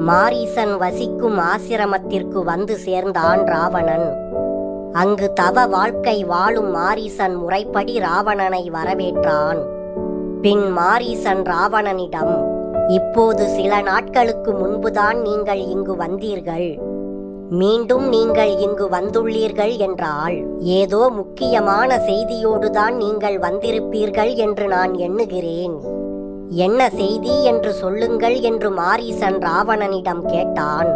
மாரீசன் வசிக்கும் ஆசிரமத்திற்கு வந்து சேர்ந்தான் ராவணன். அங்கு தவ வாழ்க்கை வாழும் மாரீசன் முறைப்படி ராவணனை வரவேற்றான். பின் மாரீசன் ராவணனிடம், இப்போது சில நாட்களுக்கு முன்புதான் நீங்கள் இங்கு வந்தீர்கள். மீண்டும் நீங்கள் இங்கு வந்துள்ளீர்கள் என்றால் ஏதோ முக்கியமான செய்தியோடுதான் நீங்கள் வந்திருப்பீர்கள் என்று நான் எண்ணுகிறேன். என்ன செய்தி என்று சொல்லுங்கள் என்று மாரீசன் ராவணனிடம் கேட்டான்.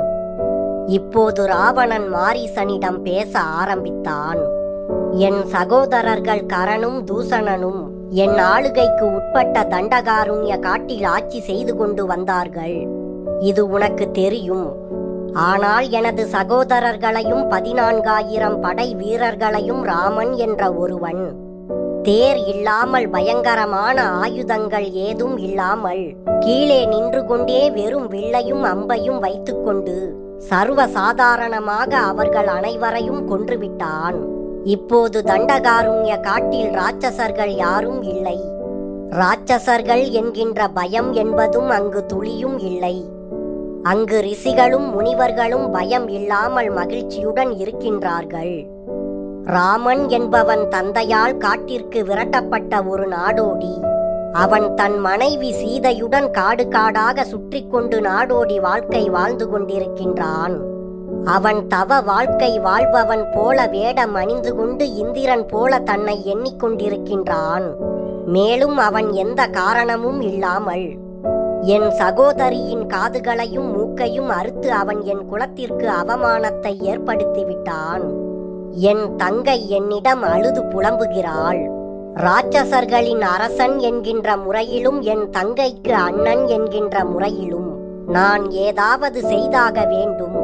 இப்போது ராவணன் மாரீசனிடம் பேச ஆரம்பித்தான். என் சகோதரர்கள் கரனும் தூசணனும் என் ஆளுகைக்கு உட்பட்ட தண்டகாருண்ய காட்டில் ஆட்சி செய்து கொண்டு வந்தார்கள். இது உனக்கு தெரியும். ஆனால் எனது சகோதரர்களையும் 14,000 படை வீரர்களையும் ராமன் என்ற ஒருவன் தேர் இல்லாமல் பயங்கரமான ஆயுதங்கள் ஏதும் இல்லாமல் கீழே நின்று கொண்டே வெறும் வில்லையும் அம்பையும் வைத்துக்கொண்டு சர்வசாதாரணமாக அவர்கள் அனைவரையும் கொன்றுவிட்டான். இப்போது தண்டகாருண்ய காட்டில் ராட்சசர்கள் யாரும் இல்லை. ராட்சசர்கள் என்கின்ற பயம் என்பதும் அங்கு துளியும் இல்லை. அங்கு ரிஷிகளும் முனிவர்களும் பயம் இல்லாமல் மகிழ்ச்சியுடன் இருக்கின்றார்கள். ராமன் என்பவன் தந்தையால் காட்டிற்கு விரட்டப்பட்ட ஒரு நாடோடி. அவன் தன் மனைவி சீதையுடன் காடு காடாக சுற்றி கொண்டு நாடோடி வாழ்க்கை வாழ்ந்து கொண்டிருக்கின்றான். அவன் தவ வாழ்க்கை வாழ்பவன் போல வேடம் அணிந்து கொண்டு இந்திரன் போல தன்னை எண்ணிக்கொண்டிருக்கின்றான். மேலும் அவன் எந்த காரணமும் இல்லாமல் என் சகோதரியின் காதுகளையும் மூக்கையும் அறுத்து அவன் என் குலத்திற்கு அவமானத்தை ஏற்படுத்திவிட்டான். என் தங்கை என்னிடம் அழுது புலம்புகிறாள். ராட்சசர்களின் அரசன் என்கின்ற முறையிலும் என் தங்கைக்கு அண்ணன் என்கின்ற முறையிலும் நான் ஏதாவது செய்தாக வேண்டும்.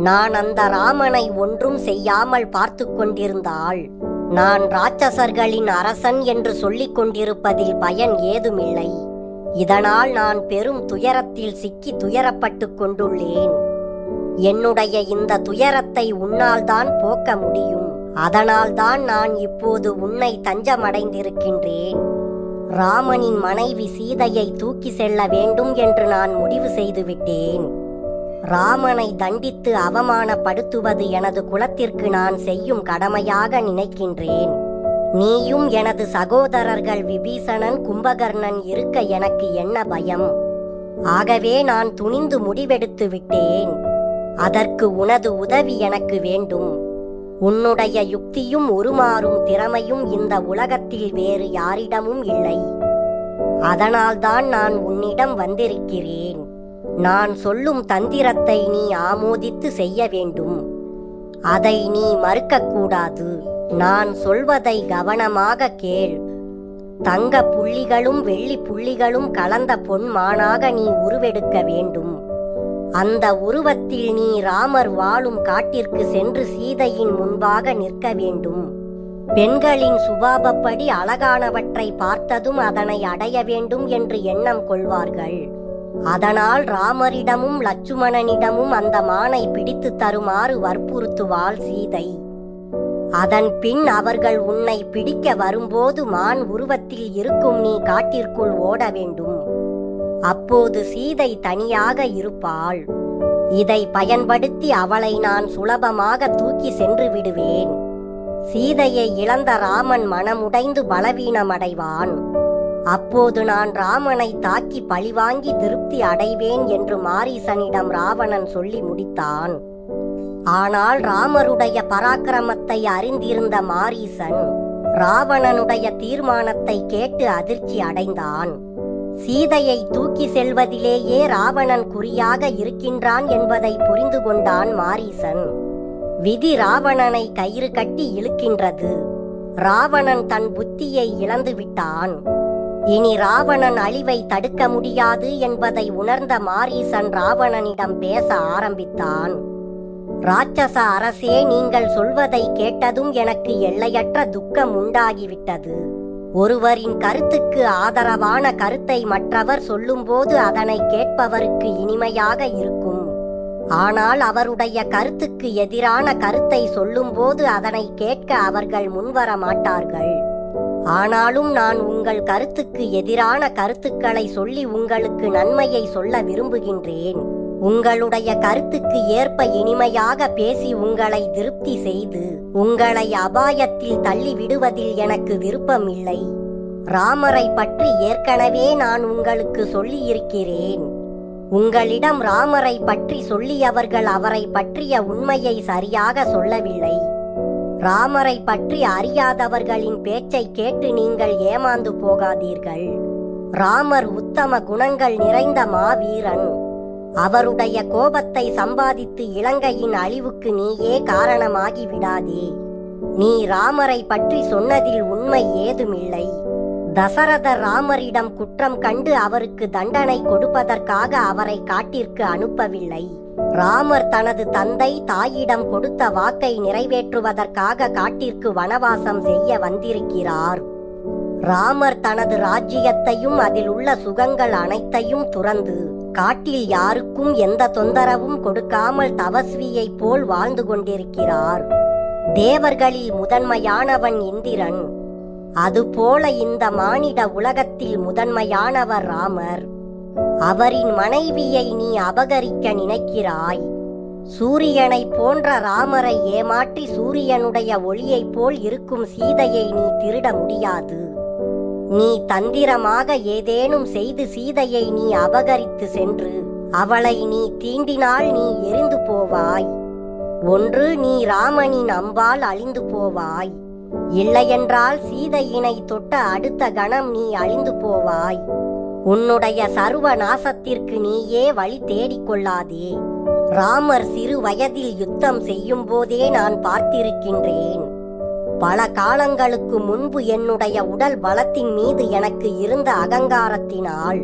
நான் அந்த ராமனை ஒன்றும் செய்யாமல் பார்த்து கொண்டிருந்தால் நான் ராட்சசர்களின் அரசன் என்று சொல்லிக் கொண்டிருப்பதில் பயன் ஏதுமில்லை. இதனால் நான் பெரும் துயரத்தில் சிக்கி துயரப்பட்டு கொண்டுள்ளேன். என்னுடைய இந்த துயரத்தை உன்னால் தான் போக்க முடியும். அதனால்தான் நான் இப்போது உன்னை தஞ்சமடைந்திருக்கின்றேன். ராமனின் மனைவி சீதையை தூக்கி செல்ல வேண்டும் என்று நான் முடிவு செய்துவிட்டேன். ராமனை தண்டித்து அவமானப்படுத்துவது எனது குலத்திற்கு நான் செய்யும் கடமையாக நினைக்கின்றேன். நீயும் எனது சகோதரர்கள் விபீஷணன் கும்பகர்ணன் இருக்க எனக்கு என்ன பயம்? ஆகவே நான் துணிந்து முடிவெடுத்து விட்டேன். அதற்கு உனது உதவி எனக்கு வேண்டும். உன்னுடைய யுக்தியும் உருமாறும் திறமையும் இந்த உலகத்தில் வேறு யாரிடமும் இல்லை. அதனால்தான் நான் உன்னிடம் வந்திருக்கிறேன். நான் சொல்லும் தந்திரத்தை நீ ஆமோதித்து செய்ய வேண்டும். அதை நீ மறுக்கக்கூடாது. நான் சொல்வதை கவனமாக கேள். தங்க புள்ளிகளும் வெள்ளி புள்ளிகளும் கலந்த பொன்மானாக நீ உருவெடுக்க வேண்டும். அந்த உருவத்தில் நீ ராமர் வாழும் காட்டிற்கு சென்று சீதையின் முன்பாக நிற்க வேண்டும். பெண்களின் சுபாவப்படி அழகானவற்றை பார்த்ததும் அதனை அடைய வேண்டும் என்று எண்ணம் கொள்வார்கள். அதனால் ராமரிடமும் லட்சுமணனிடமும் அந்த மானை பிடித்து தருமாறு வற்புறுத்துவாள் சீதை. அதன் பின் அவர்கள் உன்னை பிடிக்க வரும்போது மான் உருவத்தில் இருக்கும் நீ காட்டிற்குள் ஓட வேண்டும். அப்போது சீதை தனியாக இருப்பாள். இதை பயன்படுத்தி அவளை நான் சுலபமாக தூக்கி சென்று விடுவேன். சீதையை இழந்த ராமன் மனமுடைந்து பலவீனமடைவான். அப்போது நான் ராமனை தாக்கி பழிவாங்கி திருப்தி அடைவேன் என்று மாரீசனிடம் ராவணன் சொல்லி முடித்தான். ஆனால் ராமருடைய பராக்கிரமத்தை அறிந்திருந்த மாரீசன் ராவணனுடைய தீர்மானத்தை கேட்டு அதிர்ச்சி அடைந்தான். சீதையை தூக்கி செல்வதிலேயே ராவணன் குறியாக இருக்கின்றான் என்பதை புரிந்து கொண்டான் மாரீசன். விதி ராவணனை கயிறு கட்டி இழுக்கின்றது. ராவணன் தன் புத்தியை இழந்து விட்டான். இனி ராவணன் அழிவை தடுக்க முடியாது என்பதை உணர்ந்த மாரீசன் ராவணனிடம் பேச ஆரம்பித்தான். ராட்சச அரசே, நீங்கள் சொல்வதை கேட்டதும் எனக்கு எல்லையற்ற துக்கம் உண்டாகிவிட்டது. ஒருவரின் கருத்துக்கு ஆதரவான கருத்தை மற்றவர் சொல்லும்போது அதனை கேட்பவருக்கு இனிமையாக இருக்கும். ஆனால் அவருடைய கருத்துக்கு எதிரான கருத்தை சொல்லும்போது அதனை கேட்க அவர்கள் முன்வர மாட்டார்கள். ஆனாலும் நான் உங்கள் கருத்துக்கு எதிரான கருத்துக்களை சொல்லி உங்களுக்கு நன்மையை சொல்ல விரும்புகின்றேன். உங்களுடைய கருத்துக்கு ஏற்ப இனிமையாக பேசி உங்களை திருப்தி செய்து உங்களை அபாயத்தில் தள்ளி விடுவதில் எனக்கு விருப்பம் இல்லை. ராமரை பற்றி ஏற்கனவே நான் உங்களுக்கு சொல்லியிருக்கிறேன். உங்களிடம் ராமரை பற்றி சொல்லியவர்கள் அவரை பற்றிய உண்மையை சரியாக சொல்லவில்லை. ராமரை பற்றி அறியாதவர்களின் பேச்சை கேட்டு நீங்கள் ஏமாந்து போகாதீர்கள். ராமர் உத்தம குணங்கள் நிறைந்த மாவீரன். அவருடைய கோபத்தை சம்பாதித்து இலங்கையின் அழிவுக்கு நீயே காரணமாகி விடாதே. நீ ராமரை பற்றி சொன்னதில் உண்மை ஏதுமில்லை. தசரதர் ராமரிடம் குற்றம் கண்டு அவருக்கு தண்டனை கொடுப்பதற்காக அவரை காட்டிற்கு அனுப்பவில்லை. ராமர் தனது தந்தை தாயிடம் கொடுத்த வாக்கை நிறைவேற்றுவதற்காக காட்டிற்கு வனவாசம் செய்ய வந்திருக்கிறார். ராமர் தனது ராஜ்யத்தையும் அதில் உள்ள சுகங்கள் அனைத்தையும் துறந்து காட்டில் யாருக்கும் எந்த தொந்தரவும் கொடுக்காமல் தபஸ்வியைப் போல் வாழ்ந்து கொண்டிருக்கிறார். தேவர்களில் முதன்மையானவன் இந்திரன். அதுபோல இந்த மானிட உலகத்தில் முதன்மையானவர் ராமர். அவரின் மனைவியை நீ அபகரிக்க நினைக்கிறாய். சூரியனை போன்ற ராமரை ஏமாற்றி சூரியனுடைய ஒளியைப் போல் இருக்கும் சீதையை நீ திருட முடியாது. நீ தந்திரமாக ஏதேனும் செய்து சீதையை நீ அபகரித்து சென்று அவளை நீ தீண்டினால் நீ எரிந்து போவாய். ஒன்று நீ ராமனின் அம்பால் அழிந்து போவாய், இல்லையென்றால் சீதையினை தொட்ட அடுத்த கணம் நீ அழிந்து போவாய். உன்னுடைய சர்வ நாசத்திற்கு நீயே வழி தேடிக்கொள்ளாதே. ராமர் சிறு வயதில் யுத்தம் செய்யும் போதே நான் பார்த்திருக்கின்றேன். பல காலங்களுக்கு முன்பு என்னுடைய உடல் பலத்தின் மீது எனக்கு இருந்த அகங்காரத்தினால்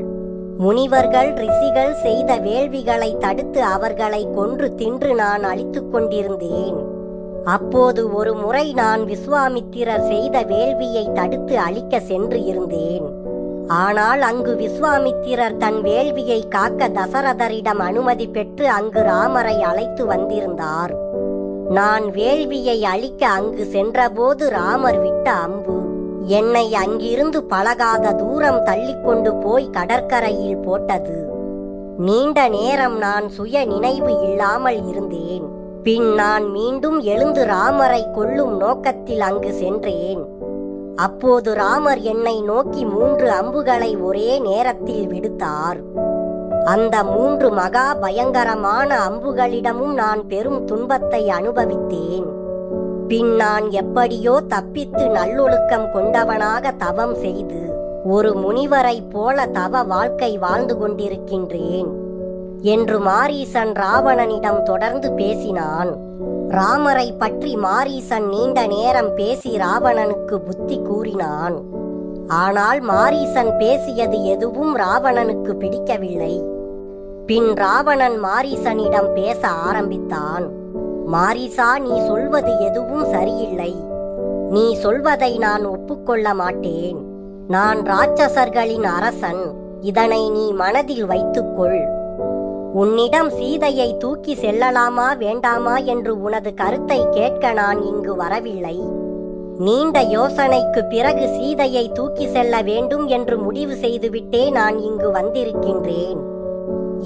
முனிவர்கள் ரிஷிகள் செய்த வேள்விகளை தடுத்து அவர்களை கொன்று தின்று நான் அழித்துக் கொண்டிருந்தேன். அப்போது ஒரு முறை நான் விஸ்வாமித்திரர் செய்த வேள்வியை தடுத்து அழிக்க சென்று இருந்தேன். ஆனால் அங்கு விஸ்வாமித்திரர் தன் வேள்வியை காக்க தசரதரிடம் அனுமதி பெற்று அங்கு ராமரை அழைத்து வந்திருந்தார். நான் வேள்வியை அழிக்க அங்கு சென்றபோது ராமர் விட்ட அம்பு என்னை அங்கிருந்து பழகாத தூரம் தள்ளிக்கொண்டு போய் கடற்கரையில் போட்டது. நீண்ட நேரம் நான் சுய நினைவு இல்லாமல் இருந்தேன். பின் நான் மீண்டும் எழுந்து ராமரை கொல்லும் நோக்கத்தில் அங்கு சென்றேன். அப்போது ராமர் என்னை நோக்கி 3 அம்புகளை ஒரே நேரத்தில் விடுத்தார். அந்த 3 மகா பயங்கரமான அம்புகளிடமும் நான் பெரும் துன்பத்தை அனுபவித்தேன். பின் நான் எப்படியோ தப்பித்து நல்லொழுக்கம் கொண்டவனாக தவம் செய்து ஒரு முனிவரைப் போல தவ வாழ்க்கை வாழ்ந்து கொண்டிருக்கின்றேன் என்று மாரீசன் ராவணனிடம் தொடர்ந்து பேசினான். ராமரை பற்றி மாரீசன் நீண்ட நேரம் பேசி ராவணனுக்கு புத்தி கூறினான். ஆனால் மாரீசன் பேசியது எதுவும் ராவணனுக்கு பிடிக்கவில்லை. பின் ராவணன் மாரீசனிடம் பேச ஆரம்பித்தான். மாரீசா, நீ சொல்வது எதுவும் சரியில்லை. நீ சொல்வதை நான் ஒப்புக்கொள்ள மாட்டேன். நான் ராட்சசர்களின் அரசன். இதனை நீ மனதில் வைத்துக்கொள். உன்னிடம் சீதையை தூக்கி செல்லலாமா வேண்டாமா என்று உனது கருத்தை கேட்க நான் இங்கு வரவில்லை. நீண்ட யோசனைக்கு பிறகு சீதையை தூக்கி செல்ல வேண்டும் என்று முடிவு செய்துவிட்டே நான் இங்கு வந்திருக்கின்றேன்.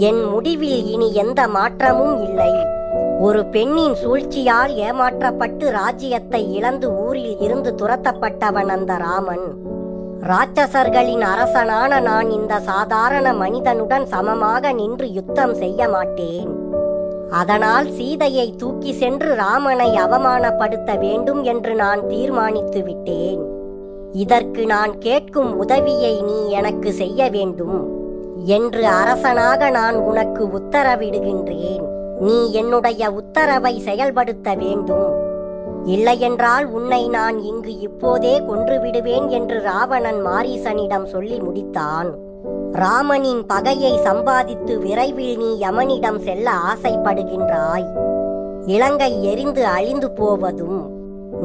என் முடிவில் இனி எந்த மாற்றமும் இல்லை. ஒரு பெண்ணின் சூழ்ச்சியால் ஏமாற்றப்பட்டு ராஜ்யத்தை இழந்து ஊரில் இருந்து துரத்தப்பட்டவன் அந்த ராமன். ராட்சசர்களின் அரசனான நான் இந்த சாதாரண மனிதனுடன் சமமாக நின்று யுத்தம் செய்ய மாட்டேன். அதனால் சீதையை தூக்கி சென்று ராமனை அவமானப்படுத்த வேண்டும் என்று நான் தீர்மானித்து விட்டேன். இதற்கு நான் கேட்கும் உதவியை நீ எனக்கு செய்ய வேண்டும் என்று அரசனாக நான் உனக்கு உத்தரவிடுகின்றேன். நீ என்னுடைய உத்தரவை செயல்படுத்த வேண்டும். இல்லையென்றால் உன்னை நான் இங்கு இப்போதே கொன்றுவிடுவேன் என்று ராவணன் மாரீசனிடம் சொல்லி முடித்தான். ராமனின் பகையை சம்பாதித்து விரைவில் நீ யமனிடம் செல்ல ஆசைப்படுகின்றாய். இலங்கை எரிந்து அழிந்து போவதும்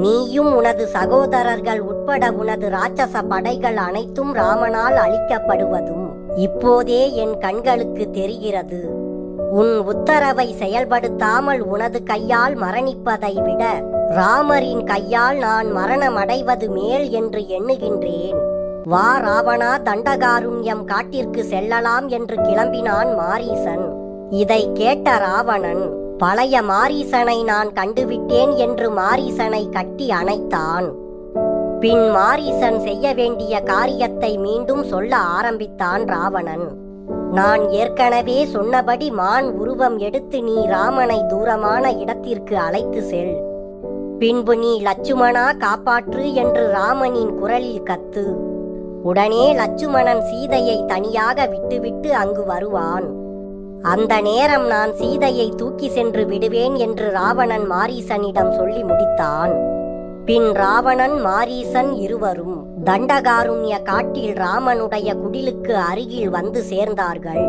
நீயும் உனது சகோதரர்கள் உட்பட உனது ராட்சச படைகள் அனைத்தும் ராமனால் அழிக்கப்படுவதும் இப்போதே என் கண்களுக்கு தெரிகிறது. உன் உத்தரவை செயல்படுத்தாமல் உனது கையால் மரணிப்பதை விட ராமரின் கையால் நான் மரணமடைவது மேல் என்று எண்ணுகின்றேன். வா ராவணா, தண்டகாருண்யம் காட்டிற்கு செல்லலாம் என்று கிளம்பினான் மாரீசன். இதை கேட்ட ராவணன், பழைய மாரீசனை நான் கண்டுவிட்டேன் என்று மாரீசனை கட்டி அணைத்தான். பின் மாரீசன் செய்ய வேண்டிய காரியத்தை மீண்டும் சொல்ல ஆரம்பித்தான் ராவணன். நான் ஏற்கனவே சொன்னபடி மான் உருவம் எடுத்து நீ ராமனை தூரமான இடத்திற்கு அழைத்து செல். பின்பு நீ லட்சுமணா காப்பாற்று என்று ராமனின் குரலில் கத்து. உடனே லட்சுமணன் சீதையை தனியாக விட்டுவிட்டு அங்கு வருவான். அந்த நேரம் நான் சீதையை தூக்கி சென்று விடுவேன் என்று ராவணன் மாரீசனிடம் சொல்லி முடித்தான். பின் ராவணன் மாரீசன் இருவரும் தண்டகாருண்ய காட்டில் ராமனுடைய குடிலுக்கு அருகில் வந்து சேர்ந்தார்கள்.